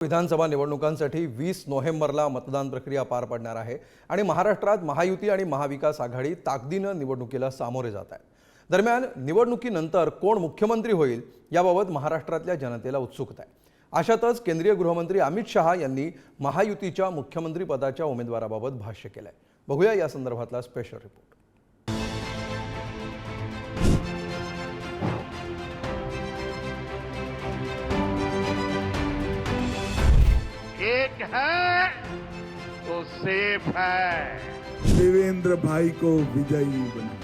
विधानसभा निवडणुकांसाठी 20 नोव्हेंबरला मतदान प्रक्रिया पार पडणार आहे आणि महाराष्ट्रात महायुती आणि महाविकास आघाडी ताकदीने निवडणुकीला सामोरे जात आहेत। दरम्यान निवडणुकीनंतर कोण मुख्यमंत्री होईल याबाबत महाराष्ट्रातल्या जनतेला उत्सुकता आहे। अशातच केंद्रीय गृहमंत्री अमित शहा यांनी महायुतीच्या मुख्यमंत्री पदाच्या उमेदवाराबाबत भाष्य केलंय। बघूया या संदर्भातला स्पेशल रिपोर्ट। एक है तो सेफ है। देवेंद्र भाई को विजयी बना।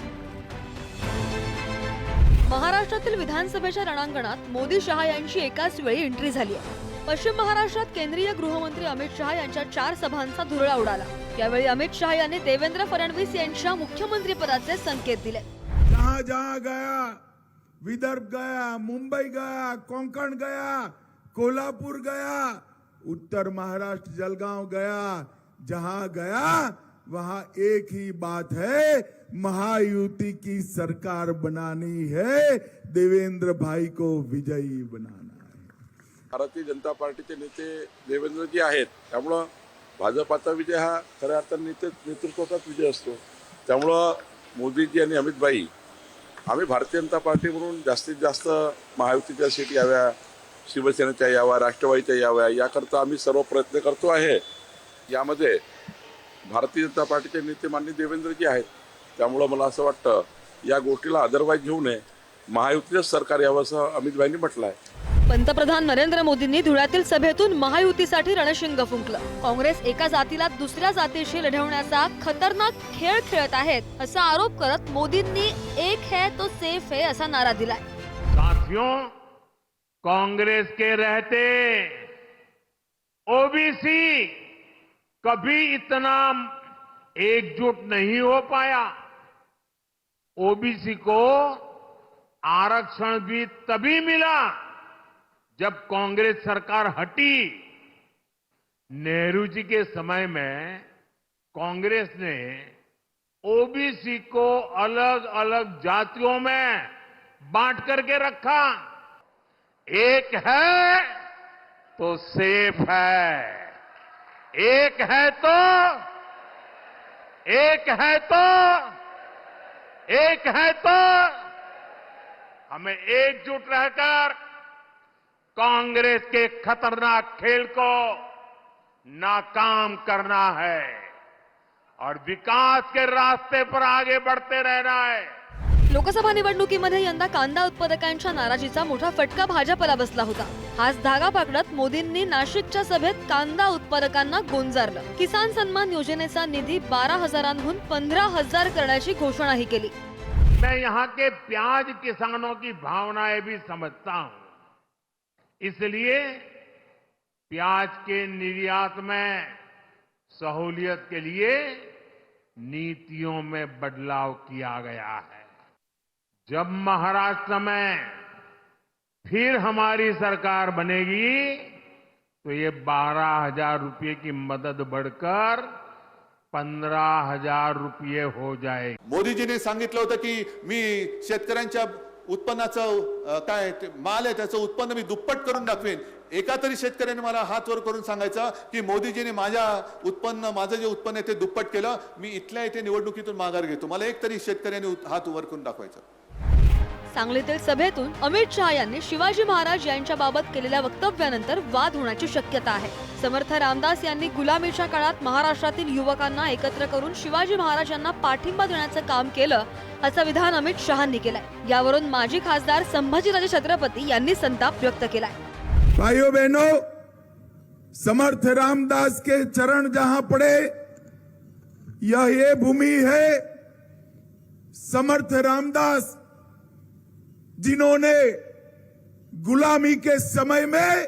महाराष्ट्रातील विधानसभेच्या रणांगणात मोदी शहा यांची एकाच वेळी एंट्री झाली आहे। पश्चिम महाराष्ट्रात केंद्रीय गृहमंत्री अमित शहा यांच्या 4 सभांचा धुरळा उडाला। यावेळी अमित शहा यांनी देवेंद्र फडणवीस यांच्या मुख्यमंत्रीपदाचे संकेत दिले। जहां जहां गया, विदर्भ गया, मुंबई गया, कोंकण गया, कोल्हापुर गया, उत्तर महाराष्ट्र जलगांव गया, जहां गया वहां एक ही बात है, महायुति की सरकार बनानी है, देवेंद्र भाई को विजयी बनाना है। भारतीय जनता पार्टीचे नेते देवेंद्रजी आहेत, त्यामुळं भाजपाचा विजय हा खऱ्या अर्थाने नेतृत्वाचाच विजय असतो। त्यामुळं मोदीजी आणि अमित भाई आम्ही भारतीय जनता पार्टी म्हणून जास्तीत जास्त महायुतीच्या सीट याव्या, शिवसेनेच्या याव्या, राष्ट्रवादीच्या याव्या, याकरता आम्ही सर्व प्रयत्न करतो आहे। यामध्ये भारतीय जनता पार्टीचे नेते माननीय देवेंद्रजी आहेत, त्यामुळं मला असं वाटतं या गोष्टीला अदरवाईज घेऊ नये, महायुतीचं सरकार यावं असं अमित भाईंनी म्हटलं आहे। पंतप्रधान नरेंद्र मोदींनी धुळ्यातील सभेतून महायुतीसाठी रणशिंग फुंकलं। काँग्रेस एका जातीला दुसऱ्या जातीशी लढवण्याचा खतरनाक खेळ खेळत आहेत असा आरोप करत मोदींनी एक है तो सेफ है असा नारा दिलाय। साथियों, कांग्रेस के रहते ओबीसी कभी इतना एकजुट नहीं हो पाया। ओबीसी को आरक्षण भी तभी मिला जब कांग्रेस सरकार हटी। नेहरू जी के समय में कांग्रेस ने ओबीसी को अलग अलग जातियों में बांट करके रखा। एक है तो सेफ है, एक है तो हमें एकजुट रहकर कांग्रेस के खतरनाक खेल को नाकाम करना है और विकास के रास्ते पर आगे बढ़ते रहना है। लोकसभा निवडणुकीमध्ये यंदा कांदा उत्पादकांच्या नाराजीचा मोठा फटका भाजपला बसला होता। हाच धागा पकडत मोदींनी नाशिकच्या सभेत कांदा उत्पादकांना गोंजारलं। किसान सन्मान योजनेचा निधी 12,000हून 15,000 करण्याची घोषणाही केली। मैं यहाँ के प्याज किसानों की भावनाएं भी समझता हूं, इसलिए प्याज के निर्यात में सहूलियत के लिए नीतियों में बदलाव किया गया है। जब महाराष्ट्र में फिर हमारी सरकार बनेगी तो ये 12,000 रुपये की मदद बढ़कर 15,000 रुपये हो जाएगी। मोदीजींनी सांगितलं होतं की मी शेतकऱ्यांच्या उत्पन्नाचं काय माल आहे त्याचं उत्पन्न मी दुप्पट करून दाखवेन। एका तरी शेतकऱ्याने मला हात वर करून सांगायचं की मोदीजींनी माझं जे उत्पन्न आहे ते दुप्पट केलं, मी इथल्या इथे निवडणुकीतून माघार घेतो। मला एक तरी शेतकऱ्यांनी हात वर करून दाखवायचं। सांगलीतील सभेतून अमित शहा यांनी शिवाजी महाराज यांच्या बाबत केलेल्या वक्तव्यानंतर वाद होण्याची शक्यता आहे। समर्थ रामदास यांनी गुलामीच्या काळात महाराष्ट्रातील युवकांना एकत्र करून शिवाजी महाराजांना पाठिंबा देण्याचं काम केलं असं विधान अमित शहांनी केलंय। यावरून माजी खासदार संभाजीराजे छत्रपती यांनी संताप व्यक्त केलाय। भाइयों बहनों, समर्थ रामदास के चरण जहां पड़े यह ये भूमि है। समर्थ रामदास जिन्होंने गुलामी के समय में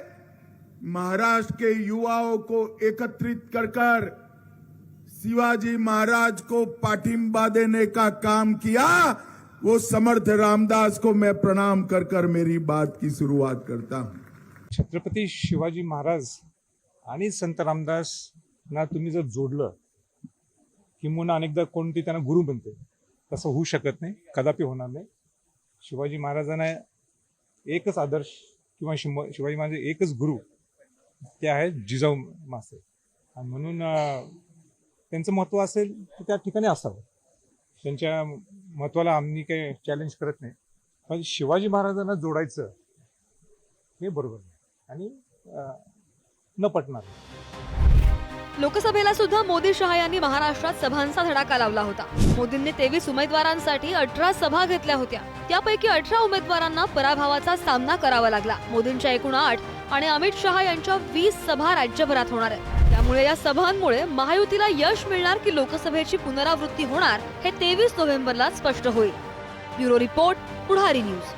महाराष्ट्र के युवाओं को एकत्रित कर शिवाजी महाराज को पाठिंबा देने का काम किया, वो समर्थ रामदास को मैं प्रणाम कर मेरी बात की शुरुआत करता हूं। छत्रपती शिवाजी महाराज आणि संत रामदास ना तुम्ही जर जोडलं, किंवा अनेकदा कोणती त्यांना गुरु बनते, तसं होऊ शकत नाही, कदापि होणार नाही। शिवाजी महाराजांना एकच आदर्श किंवा शिवाजी महाराज एकच गुरु ते आहेत जिजाऊ मासे आणि म्हणून त्यांचं महत्त्व असेल तर त्या ठिकाणी असावं. त्यांच्या महत्त्वाला आम्ही काही चॅलेंज करत नाही, पण शिवाजी महाराजांना जोडायचं हे बरोबर नाही आणि न पटणार. लोकसभेला सुद्धा मोदी शहा यांनी महाराष्ट्रात सभांचा धडाका लावला होता. मोदींनी 23 उमेदवारांसाठी 18 सभा घेतल्या होत्या. त्यापैकी 18 उमेदवारांना पराभवाचा सामना करावा लागला. मोदींच्या एकूण 8 आणि अमित शहा यांच्या 20 सभा राज्यभरात होणार आहेत. त्यामुळे या सभांमुळे महायुतीला यश मिळणार की लोकसभेची पुनरावृत्ती होणार हे 23 नोव्हेंबरला स्पष्ट होईल. ब्युरो रिपोर्ट, पुढारी न्यूज.